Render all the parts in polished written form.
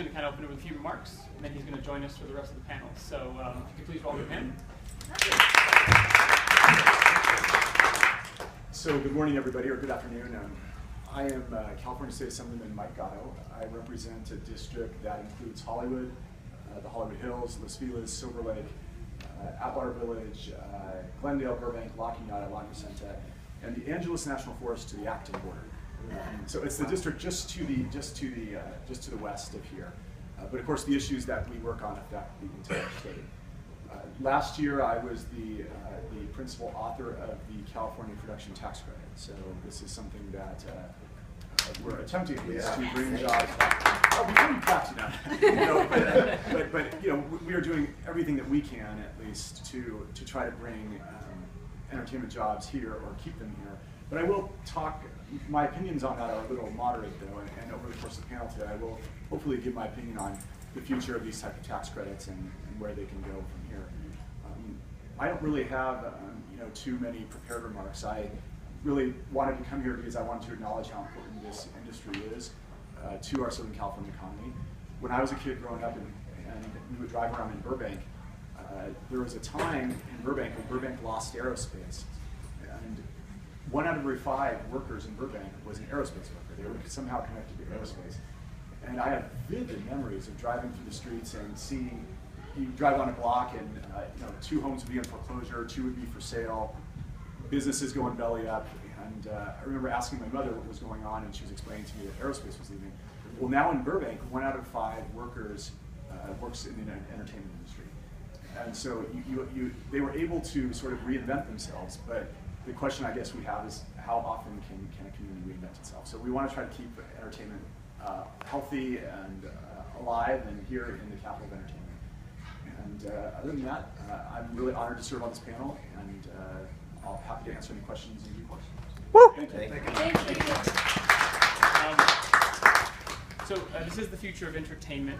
going to kind of open it with a few remarks, and then he's going to join us for the rest of the panel. So if you could please welcome him. So good morning, everybody, or good afternoon. I am California State Assemblyman Mike Gatto. I represent a district that includes Hollywood, the Hollywood Hills, Los Feliz, Silver Lake, Atwater Village, Glendale, Burbank, La Cañada, La Crescenta, and the Angeles National Forest to the Acton border. So it's the district just to the west of here. But of course, the issues that we work on affect the entire state. Last year, I was the principal author of the California Production Tax Credit. So this is something that we're attempting at least to bring jobs back. Oh, before you clap, but we are doing everything that we can at least to try to bring entertainment jobs here or keep them here. But I will talk. My opinions on that are a little moderate, though, and over the course of the panel today, I will hopefully give my opinion on the future of these type of tax credits and where they can go from here. I don't really have too many prepared remarks. I really wanted to come here because I wanted to acknowledge how important this industry is to our Southern California economy. When I was a kid growing up and we would drive around in Burbank, there was a time in Burbank when Burbank lost aerospace. And 1 out of every 5 workers in Burbank was an aerospace worker. They were somehow connected to aerospace. And I have vivid memories of driving through the streets and seeing, you drive on a block and 2 homes would be in foreclosure, 2 would be for sale, businesses going belly up. And I remember asking my mother what was going on, and she was explaining to me that aerospace was leaving. Well, now in Burbank, 1 out of 5 workers works in the entertainment industry. And so they were able to sort of reinvent themselves, but the question I guess we have is how often can a community reinvent itself? So we want to try to keep entertainment healthy and alive and here in the capital of entertainment. And other than that, I'm really honored to serve on this panel, and I'll be happy to answer any questions in due course. Woo! Thank you. Thank you. So this is the future of entertainment.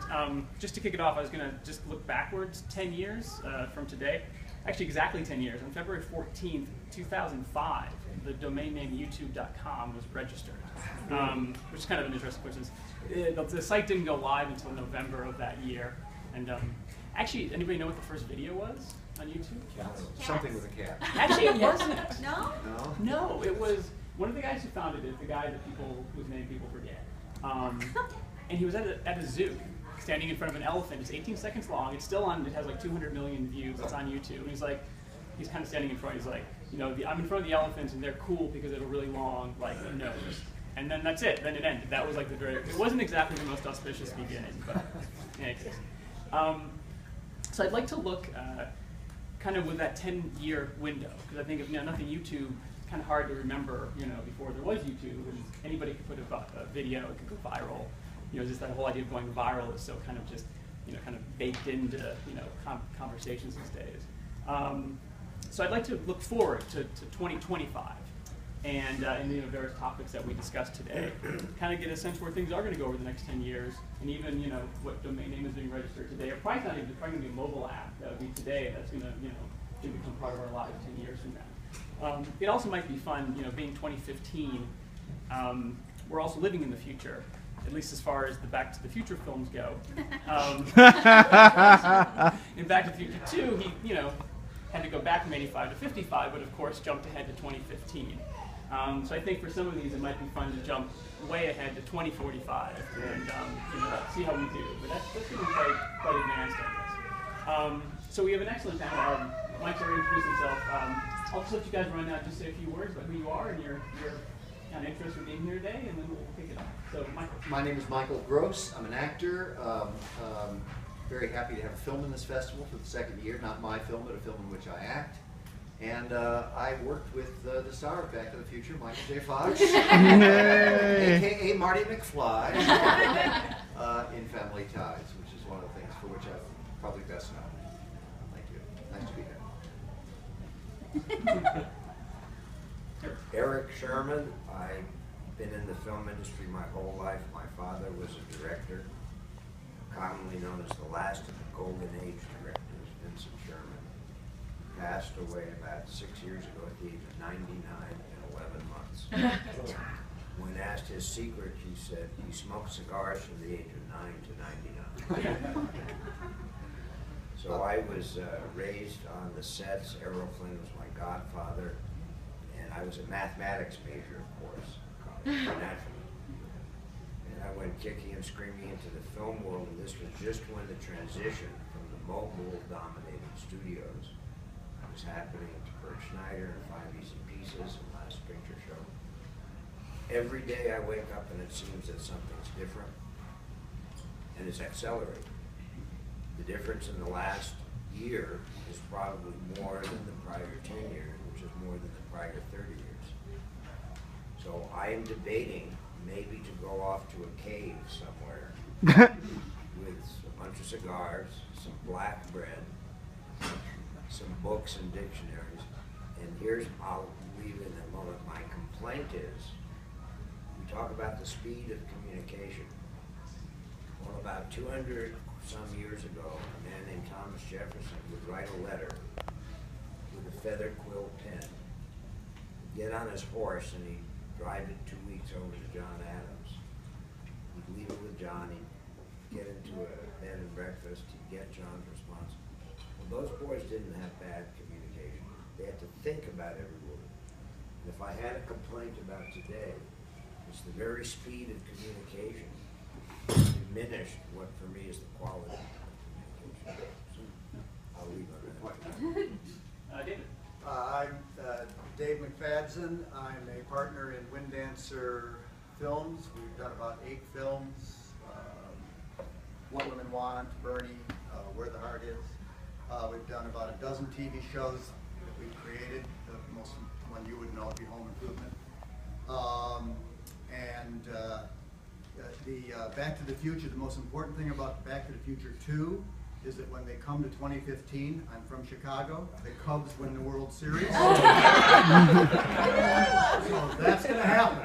Just to kick it off, I was going to just look backwards 10 years from today. Actually, exactly 10 years. On February 14th, 2005, the domain name youtube.com was registered, which is kind of an interesting coincidence. The site didn't go live until November of that year. And actually, anybody know what the first video was on YouTube? Cats. Something with a cat. Actually, it wasn't. No? No, it was one of the guys who founded it, the guy that whose name people forget. And he was at a zoo, standing in front of an elephant. It's 18 seconds long. It's still on. It has like 200 million views. It's on YouTube. And he's kind of standing in front. He's like, I'm in front of the elephants, and they're cool because they have a really long nose. And then that's it. Then it ended. That was like the very. It wasn't exactly the most auspicious beginning, but in any case. So I'd like to look kind of with that 10-year window, because I think if nothing, YouTube. Kind of hard to remember, before there was YouTube, and anybody could put a video, it could go viral. Just that whole idea of going viral is so kind of just, kind of baked into, conversations these days. So I'd like to look forward to 2025 and various topics that we discussed today. Kind of get a sense where things are going to go over the next 10 years, and even, what domain name is being registered today. Or probably not even going to be a mobile app that would be today that's going to, become part of our lives 10 years from now. It also might be fun, being 2015, we're also living in the future, at least as far as the Back to the Future films go. In Back to the Future 2, he, had to go back from 85 to 55, but of course jumped ahead to 2015. So I think for some of these, it might be fun to jump way ahead to 2045 and see how we do. But that's going to be quite advanced, I guess. So we have an excellent panel. Mike's already introduced himself. I'll just let you guys run out, just say a few words about who you are and your kind of interest in being here today, and then we'll pick it up. So, Michael. My name is Michael Gross. I'm an actor. Very happy to have a film in this festival for the 2nd year. Not my film, but a film in which I act. And I worked with the star of Back to the Future, Michael J. Fox, a.k.a. Marty McFly, in Family Ties, which is one of the things for which I'm probably best known. Thank you. Nice to be here. Eric Sherman. I've been in the film industry my whole life. My father was a director, commonly known as the last of the Golden Age directors, Vincent Sherman. Passed away about 6 years ago at the age of 99 and 11 months. When asked his secret, he said he smoked cigars from the age of 9 to 99. So I was raised on the sets. Errol Flynn was my godfather, and I was a mathematics major, of course, naturally. And I went kicking and screaming into the film world, and this was just when the transition from the mobile-dominated studios was happening to Bert Schneider and Five Easy Pieces and Last Picture Show. Every day I wake up and it seems that something's different, and it's accelerating. The difference in the last year is probably more than the prior 10 years, which is more than the prior 30 years. So I am debating maybe to go off to a cave somewhere with a bunch of cigars, some black bread, some books and dictionaries. And I'll leave it in a moment. My complaint is, we talk about the speed of communication. Well, about 200 some years ago, a man named Thomas Jefferson would write a letter with a feather quill pen, get on his horse, and he'd drive it 2 weeks over to John Adams. He'd leave it with John, he'd get into a bed and breakfast, he'd get John's response. Well, those boys didn't have bad communication. They had to think about every word. And if I had a complaint about today, it's the very speed of communication diminished what for me is the quality of communication. So I'll leave it at that. David. I'm Dave McFadden. I'm a partner in Winddancer Films. We've done about 8 films. What Women Want, Bernie, Where the Heart Is. We've done about a dozen TV shows that we've created. The most one you would know would be Home Improvement. Back to the Future, the most important thing about Back to the Future 2 is that when they come to 2015, I'm from Chicago, the Cubs win the World Series. So that's going to happen.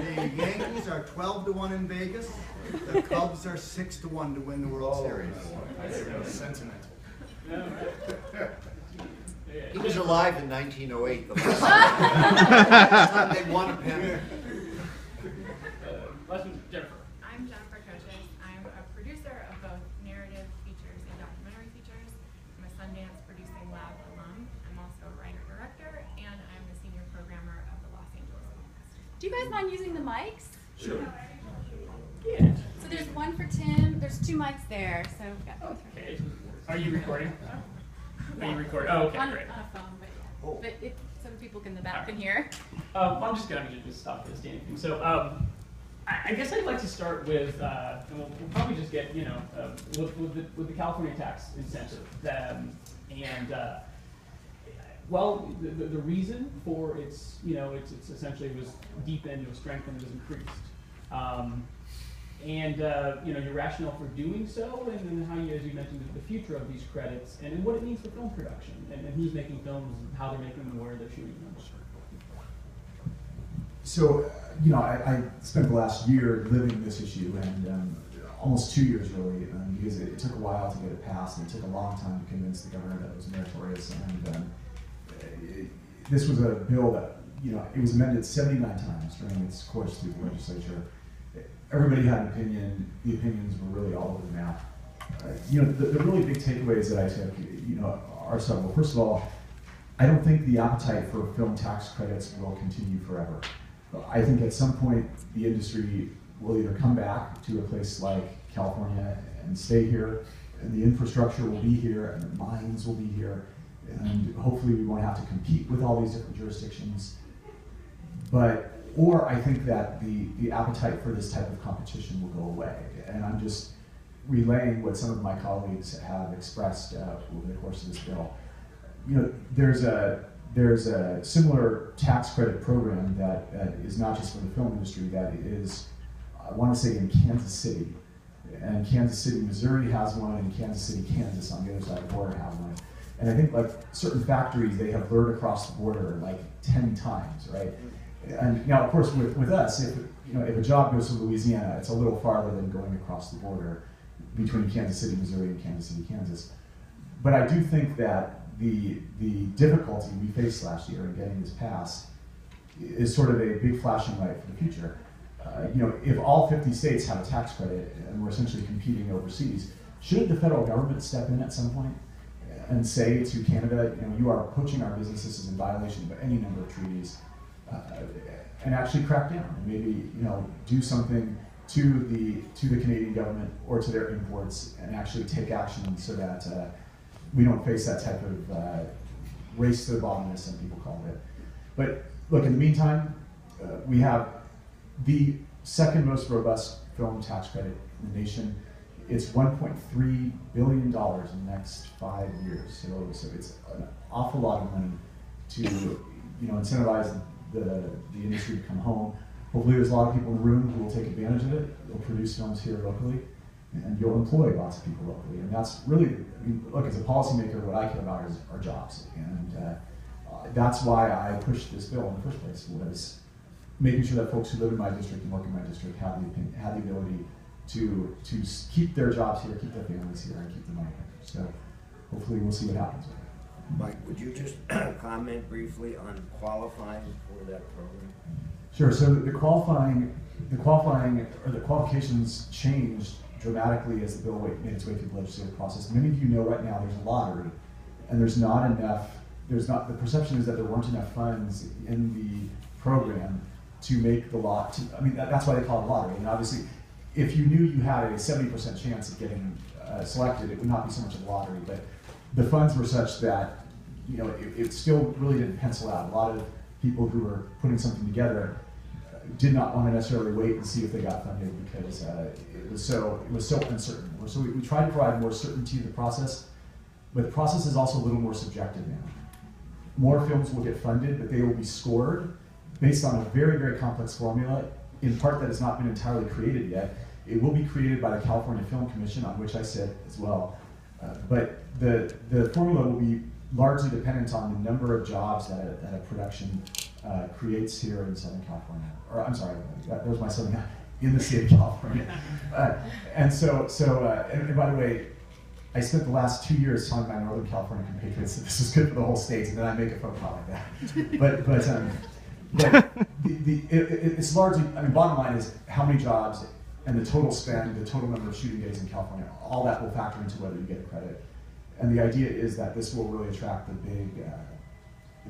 The Yankees are 12-1 in Vegas. The Cubs are 6-1 to win the World Series. Sentimental. He was alive in 1908. The last time they won a pennant. Last one, Jennifer. I'm Jennifer Kochis. I'm a producer of both narrative features and documentary features. I'm a Sundance Producing Lab alum. I'm also a writer-director, and I'm the senior programmer of the Los Angeles Film Festival. Do you guys mind using the mics? Sure. Yeah. So there's one for Tim. There's 2 mics there. So we've got both. Okay. Are you recording? Are you recording? Oh, okay, on, great. on a phone, but yeah. But if some people in the back can hear. I'm just going to just stop this standing thing. So I guess I'd like to start with, and we'll probably just get, with the California tax incentive. Well, the reason for its, it's essentially was deepened, it was strengthened, it was increased. Your rationale for doing so, and then how you, as you mentioned, the future of these credits, and then what it means for film production, and who's making films, and how they're making them, where they're shooting them. So, I spent the last year living this issue, and almost 2 years really, because it took a while to get it passed, and it took a long time to convince the governor that it was meritorious. And this was a bill that, it was amended 79 times during its course through the legislature. Everybody had an opinion. The opinions were really all over the map. The really big takeaways that I took, are several. First of all, I don't think the appetite for film tax credits will continue forever. I think at some point the industry will either come back to a place like California and stay here, and the infrastructure will be here, and the mines will be here, and hopefully we won't have to compete with all these different jurisdictions. Or I think that the appetite for this type of competition will go away. And I'm just relaying what some of my colleagues have expressed over the course of this bill. There's a similar tax credit program that is not just for the film industry, that is, I want to say, in Kansas City. And Kansas City, Missouri has one, and Kansas City, Kansas on the other side of the border have one. And I think like certain factories, they have lured across the border like 10 times, right? And now, of course, with us, if a job goes to Louisiana, it's a little farther than going across the border between Kansas City, Missouri, and Kansas City, Kansas. But I do think that the difficulty we faced last year in getting this passed is sort of a big flashing light for the future. if all 50 states have a tax credit and we're essentially competing overseas, should the federal government step in at some point and say to Canada, you are poaching our business, this is in violation of any number of treaties, and actually crack down and maybe do something to the Canadian government or to their imports and actually take action so that we don't face that type of race to the bottom, as some people call it. But look, in the meantime, we have the second most robust film tax credit in the nation. It's $1.3 billion in the next 5 years. So it's an awful lot of money to incentivize the industry to come home. Hopefully there's a lot of people in the room who will take advantage of it. You'll produce films here locally, and you'll employ lots of people locally. And that's really, look, as a policymaker, what I care about is our jobs. And that's why I pushed this bill in the first place, was making sure that folks who live in my district and work in my district have the ability to keep their jobs here, keep their families here, and keep the money here. So hopefully we'll see what happens with it. Mike, would you just comment briefly on qualifying for that program? Sure. So the qualifying or the qualifications changed dramatically as the bill made its way through the legislative process. Many of you know right now there's a lottery, and there's not enough. The perception is that there weren't enough funds in the program to make the lot. That's why they call it a lottery. And obviously, if you knew you had a 70% chance of getting selected, it would not be so much of a lottery. But the funds were such that it still really didn't pencil out. A lot of people who were putting something together did not want to necessarily wait and see if they got funded because it was so uncertain. So we tried to provide more certainty to the process, but the process is also a little more subjective now. More films will get funded, but they will be scored based on a very, very complex formula, in part that has not been entirely created yet. It will be created by the California Film Commission, on which I sit as well. But the formula will be largely dependent on the number of jobs that a production creates here in Southern California. Or I'm sorry, that was my Southern, in the state of California. And by the way, I spent the last 2 years telling my Northern California compatriots that this was good for the whole state, and then I make a phone call like that. But it's largely, bottom line is how many jobs and the total spend, the total number of shooting days in California, all that will factor into whether you get a credit. And the idea is that this will really attract the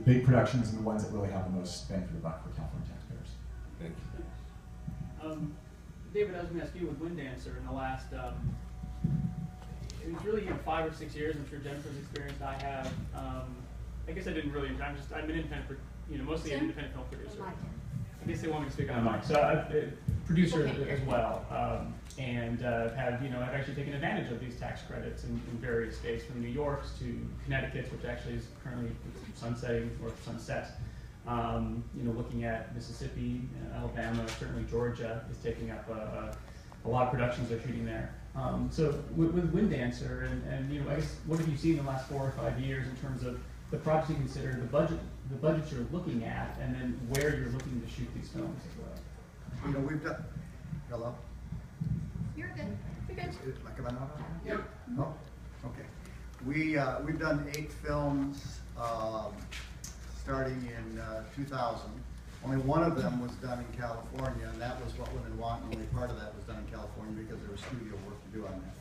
big productions and the ones that really have the most bang for the buck for California taxpayers. Thank you. David, I was going to ask you with Windancer in the last, it was really 5 or 6 years. I'm sure Jennifer's experienced. I have. I guess I didn't really. I'm an independent, mostly an independent film producer. I guess they want me to speak on the mic. So I'm a producer as well, and I've actually taken advantage of these tax credits in various states, from New York's to Connecticut's, which actually is currently sunsetting or sunset. Looking at Mississippi, Alabama, certainly Georgia is taking up a lot of productions they're shooting there. So with Windancer, and I guess what have you seen in the last 4 or 5 years in terms of the projects you consider, the budgets you're looking at, and then where you're looking to shoot these films as well? We've done. Hello. You're good. You're good. Am I coming out? Yep. Oh, okay. We've done 8 films starting in 2000. Only one of them was done in California, and that was What Women Want, and only part of that was done in California because there was studio work to do on that.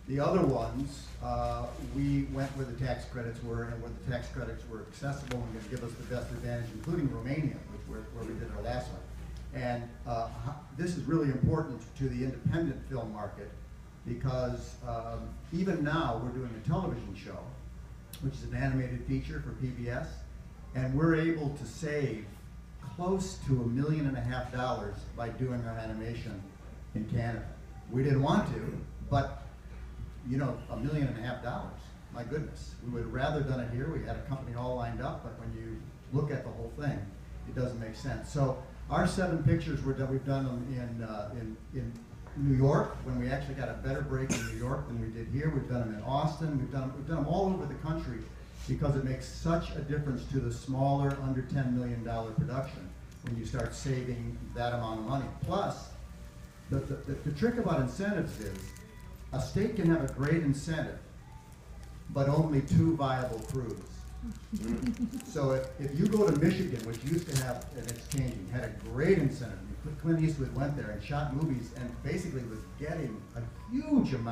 The other ones, we went where the tax credits were, and where the tax credits were accessible and going to give us the best advantage, including Romania, where we did our last one. And this is really important to the independent film market because even now we're doing a television show, which is an animated feature for PBS, and we're able to save close to $1.5 million by doing our animation in Canada. We didn't want to, but $1.5 million, my goodness. We would have rather done it here. We had a company all lined up, but when you look at the whole thing, it doesn't make sense. So our 7 pictures we've done them in New York, when we actually got a better break in New York than we did here. We've done them in Austin. We've done them all over the country because it makes such a difference to the smaller, under $10 million production when you start saving that amount of money. Plus, the trick about incentives is a state can have a great incentive, but only 2 viable crews. So if you go to Michigan, which used to have, and it's changing, had a great incentive. Clint Eastwood went there and shot movies and basically was getting a huge amount